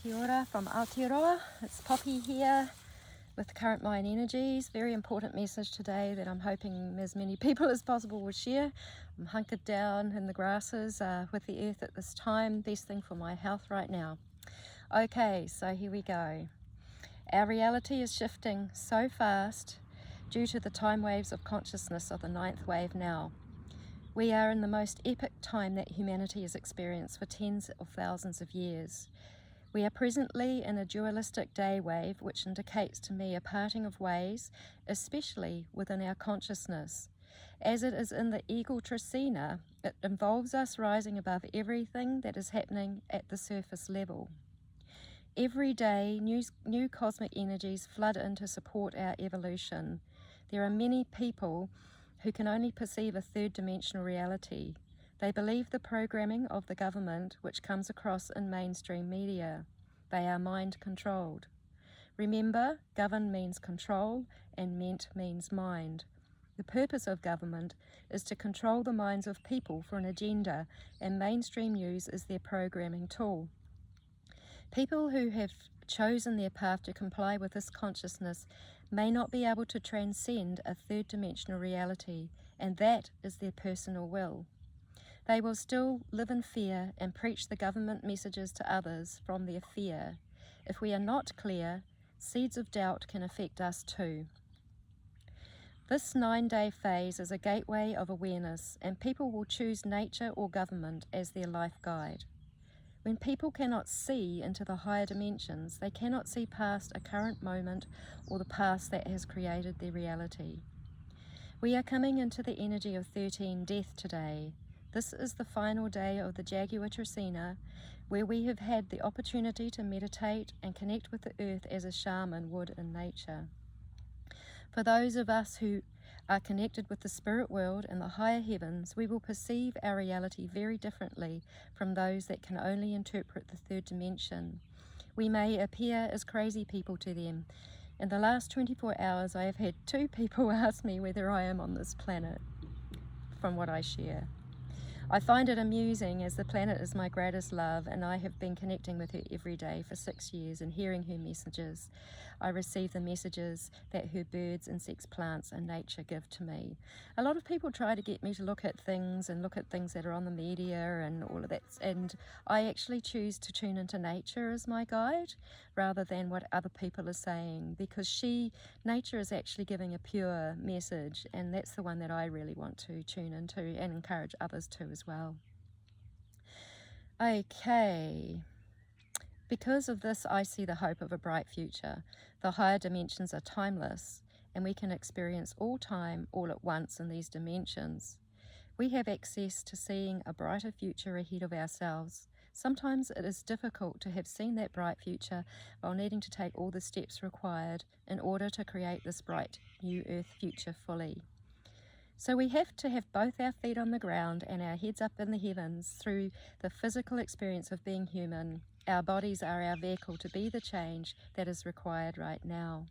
Kia ora from Aotearoa. It's Poppy here with current Mayan energies. Very important message today that I'm hoping as many people as possible will share. I'm hunkered down in the grasses with the earth at this time. Best thing for my health right now. Okay, so here we go. Our reality is shifting so fast due to the time waves of consciousness of the ninth wave now. We are in the most epic time that humanity has experienced for tens of thousands of years. We are presently in a dualistic day wave, which indicates to me a parting of ways, especially within our consciousness. As it is in the eagle Tracina, it involves us rising above everything that is happening at the surface level. Every day, new cosmic energies flood in to support our evolution. There are many people who can only perceive a third-dimensional reality. They believe the programming of the government which comes across in mainstream media. They are mind-controlled. Remember, govern means control and ment means mind. The purpose of government is to control the minds of people for an agenda, and mainstream news is their programming tool. People who have chosen their path to comply with this consciousness may not be able to transcend a third-dimensional reality, and that is their personal will. They will still live in fear and preach the government messages to others from their fear. If we are not clear, seeds of doubt can affect us too. This 9-day phase is a gateway of awareness, and people will choose nature or government as their life guide. When people cannot see into the higher dimensions, they cannot see past a current moment or the past that has created their reality. We are coming into the energy of 13 death today. This is the final day of the Jaguar Tracina, where we have had the opportunity to meditate and connect with the earth as a shaman would in nature. For those of us who are connected with the spirit world and the higher heavens, we will perceive our reality very differently from those that can only interpret the third dimension. We may appear as crazy people to them. In the last 24 hours, I have had 2 people ask me whether I am on this planet from what I share. I find it amusing as the planet is my greatest love, and I have been connecting with her every day for 6 years and hearing her messages. I receive the messages that her birds, insects, plants and nature give to me. A lot of people try to get me to look at things that are on the media and all of that, and I actually choose to tune into nature as my guide rather than what other people are saying, because nature is actually giving a pure message, and that's the one that I really want to tune into and encourage others to as well. Okay, because of this I see the hope of a bright future. The higher dimensions are timeless, and we can experience all time all at once in these dimensions. We have access to seeing a brighter future ahead of ourselves. Sometimes it is difficult to have seen that bright future while needing to take all the steps required in order to create this bright new earth future fully. So we have to have both our feet on the ground and our heads up in the heavens through the physical experience of being human. Our bodies are our vehicle to be the change that is required right now.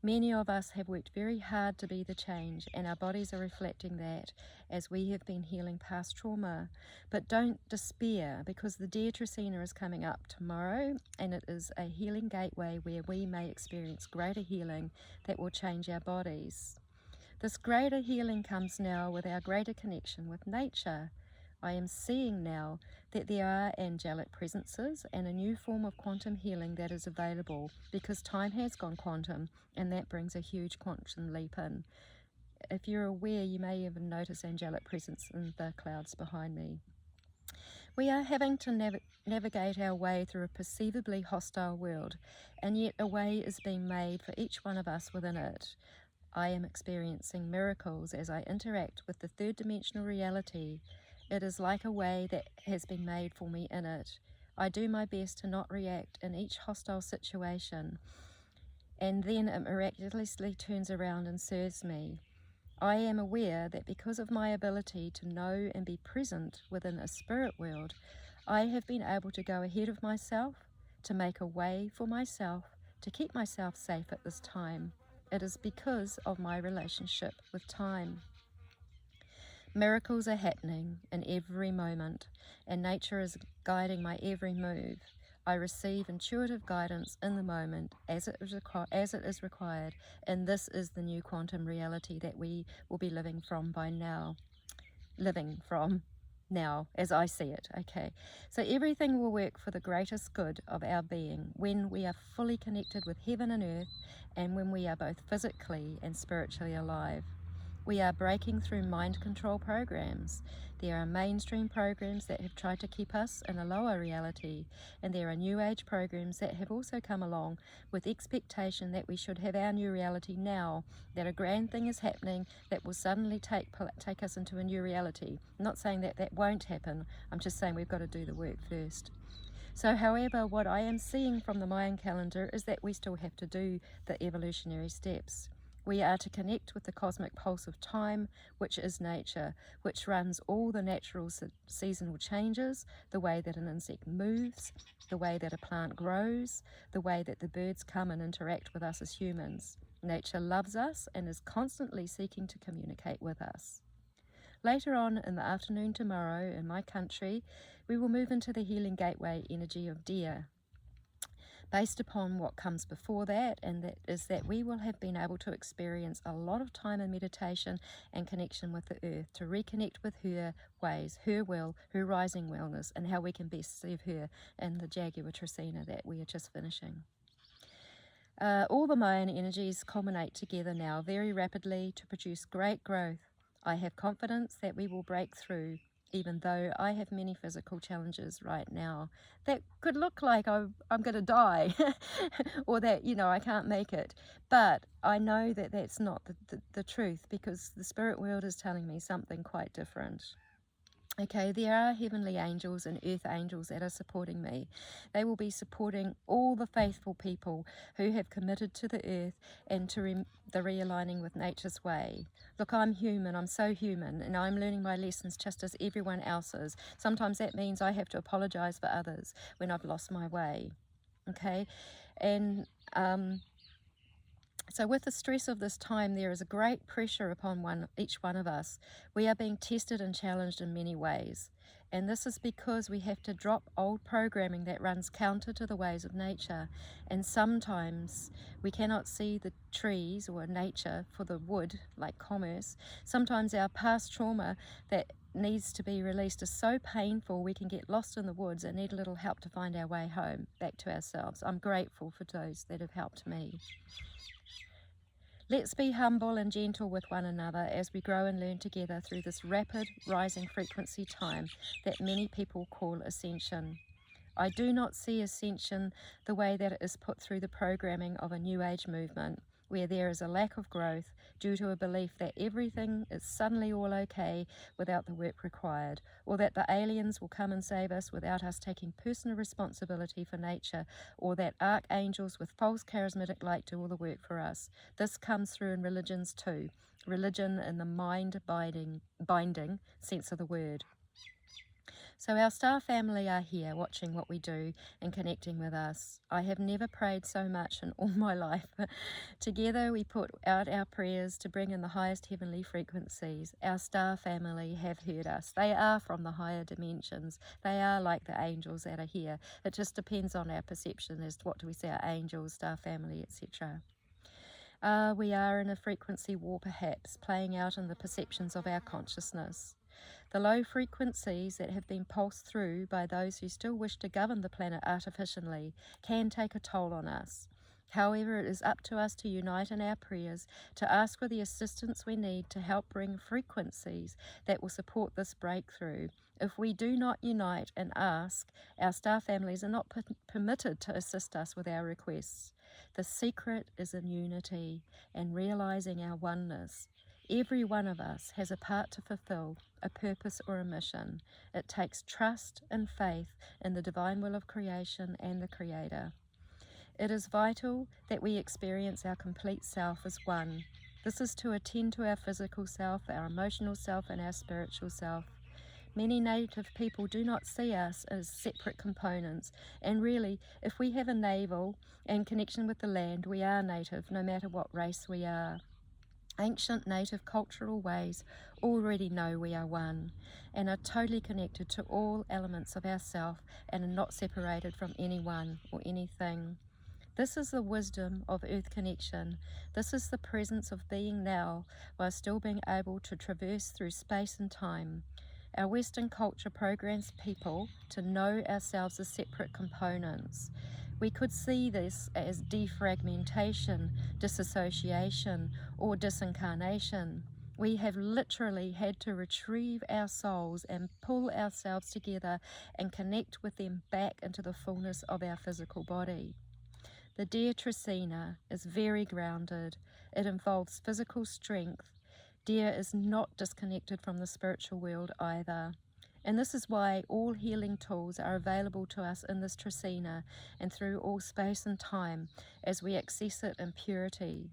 Many of us have worked very hard to be the change, and our bodies are reflecting that as we have been healing past trauma. But don't despair, because the Dear Tracina is coming up tomorrow, and it is a healing gateway where we may experience greater healing that will change our bodies. This greater healing comes now with our greater connection with nature. I am seeing now that there are angelic presences and a new form of quantum healing that is available, because time has gone quantum, and that brings a huge quantum leap in. If you're aware, you may even notice angelic presence in the clouds behind me. We are having to navigate our way through a perceivably hostile world, and yet a way is being made for each one of us within it. I am experiencing miracles as I interact with the third-dimensional reality. It is like a way that has been made for me in it. I do my best to not react in each hostile situation, and then it miraculously turns around and serves me. I am aware that because of my ability to know and be present within a spirit world, I have been able to go ahead of myself, to make a way for myself, to keep myself safe at this time. It is because of my relationship with time. Miracles are happening in every moment, and nature is guiding my every move. I receive intuitive guidance in the moment as it is required, and this is the new quantum reality that we will be living from now, as I see it. Okay, so everything will work for the greatest good of our being when we are fully connected with heaven and earth, and when we are both physically and spiritually alive. We are breaking through mind control programs. There are mainstream programs that have tried to keep us in a lower reality, and there are new age programs that have also come along with expectation that we should have our new reality now, that a grand thing is happening that will suddenly take us into a new reality. I'm not saying that that won't happen, I'm just saying we've got to do the work first. So however, what I am seeing from the Mayan calendar is that we still have to do the evolutionary steps. We are to connect with the cosmic pulse of time, which is nature, which runs all the natural seasonal changes, the way that an insect moves, the way that a plant grows, the way that the birds come and interact with us as humans. Nature loves us and is constantly seeking to communicate with us. Later on in the afternoon tomorrow in my country, we will move into the healing gateway energy of deer. Based upon what comes before that, and that is that we will have been able to experience a lot of time in meditation and connection with the earth, to reconnect with her ways, her will, her rising wellness, and how we can best serve her in the Jaguar Tracina that we are just finishing. All the Mayan energies culminate together now very rapidly to produce great growth. I have confidence that we will break through, even though I have many physical challenges right now that could look like I'm going to die or that, I can't make it. But I know that that's not the truth, because the spirit world is telling me something quite different. Okay, there are heavenly angels and earth angels that are supporting me. They will be supporting all the faithful people who have committed to the earth and to the realigning with nature's way. Look, I'm human, I'm so human, and I'm learning my lessons just as everyone else is. Sometimes that means I have to apologize for others when I've lost my way. Okay, and so with the stress of this time, there is a great pressure upon each one of us. We are being tested and challenged in many ways. And this is because we have to drop old programming that runs counter to the ways of nature. And sometimes we cannot see the trees or nature for the wood, like commerce. Sometimes our past trauma that needs to be released is so painful we can get lost in the woods and need a little help to find our way home, back to ourselves. I'm grateful for those that have helped me. Let's be humble and gentle with one another as we grow and learn together through this rapid rising frequency time that many people call ascension. I do not see ascension the way that it is put through the programming of a New Age movement, where there is a lack of growth due to a belief that everything is suddenly all okay without the work required, or that the aliens will come and save us without us taking personal responsibility for nature, or that archangels with false charismatic light do all the work for us. This comes through in religions too, religion in the mind-binding sense of the word. So our star family are here watching what we do and connecting with us. I have never prayed so much in all my life. Together we put out our prayers to bring in the highest heavenly frequencies. Our star family have heard us. They are from the higher dimensions. They are like the angels that are here. It just depends on our perception as to what do we say, our angels, star family, etc. We are in a frequency war perhaps, playing out in the perceptions of our consciousness. The low frequencies that have been pulsed through by those who still wish to govern the planet artificially can take a toll on us. However, it is up to us to unite in our prayers, to ask for the assistance we need to help bring frequencies that will support this breakthrough. If we do not unite and ask, our star families are not permitted to assist us with our requests. The secret is in unity and realizing our oneness. Every one of us has a part to fulfill, a purpose or a mission. It takes trust and faith in the divine will of creation and the Creator. It is vital that we experience our complete self as one. This is to attend to our physical self, our emotional self, and our spiritual self. Many Native people do not see us as separate components, and really, if we have a navel and connection with the land, we are Native, no matter what race we are. Ancient native cultural ways already know we are one and are totally connected to all elements of ourself and are not separated from anyone or anything. This is the wisdom of earth connection. This is the presence of being now while still being able to traverse through space and time. Our Western culture programs people to know ourselves as separate components. We could see this as defragmentation, disassociation, or disincarnation. We have literally had to retrieve our souls and pull ourselves together and connect with them back into the fullness of our physical body. The deer Tracina is very grounded. It involves physical strength. Deer is not disconnected from the spiritual world either. And this is why all healing tools are available to us in this Tracina and through all space and time as we access it in purity.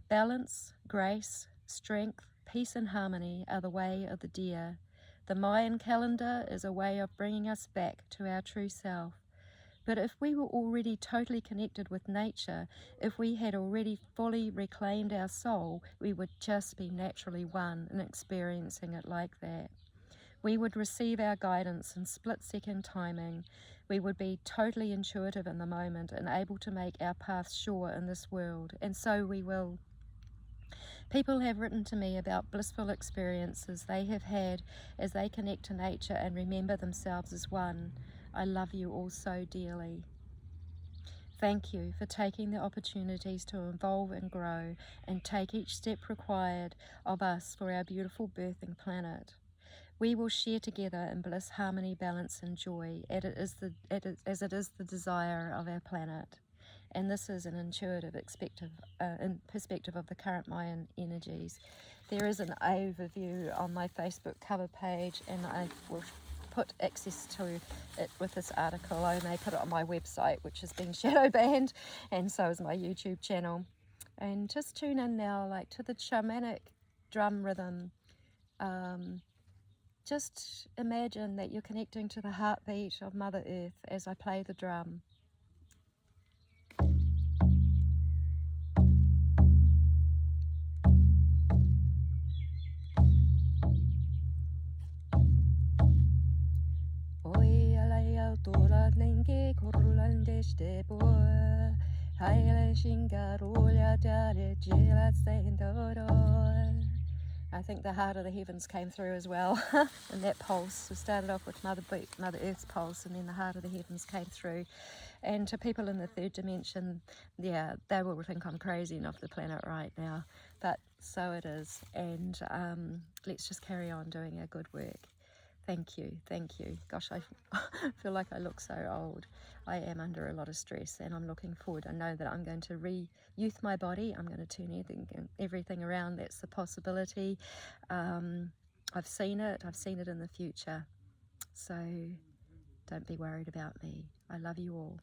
Balance, grace, strength, peace and harmony are the way of the deer. The Mayan calendar is a way of bringing us back to our true self. But if we were already totally connected with nature, if we had already fully reclaimed our soul, we would just be naturally one and experiencing it like that. We would receive our guidance in split-second timing. We would be totally intuitive in the moment and able to make our path sure in this world, and so we will. People have written to me about blissful experiences they have had as they connect to nature and remember themselves as one. I love you all so dearly. Thank you for taking the opportunities to evolve and grow and take each step required of us for our beautiful birthing planet. We will share together in bliss, harmony, balance and joy as it is the desire of our planet. And this is an intuitive perspective of the current Mayan energies. There is an overview on my Facebook cover page, and I will put access to it with this article. I may put it on my website, which has been shadow banned, and so is my YouTube channel. And just tune in now, like to the shamanic drum rhythm. Just imagine that you're connecting to the heartbeat of Mother Earth as I play the drum. Oi alaya tora nenge korulande stebo haile shingarola dare jela sendoro. I think the heart of the heavens came through as well in that pulse. We started off with Mother Earth's pulse, and then the heart of the heavens came through. And to people in the third dimension, yeah, they will think I'm crazy and off the planet right now, but so it is. And let's just carry on doing our good work. Thank you, thank you. Gosh, I feel like I look so old. I am under a lot of stress, and I'm looking forward. I know that I'm going to re-youth my body. I'm going to turn everything around. That's the possibility. I've seen it in the future. So don't be worried about me. I love you all.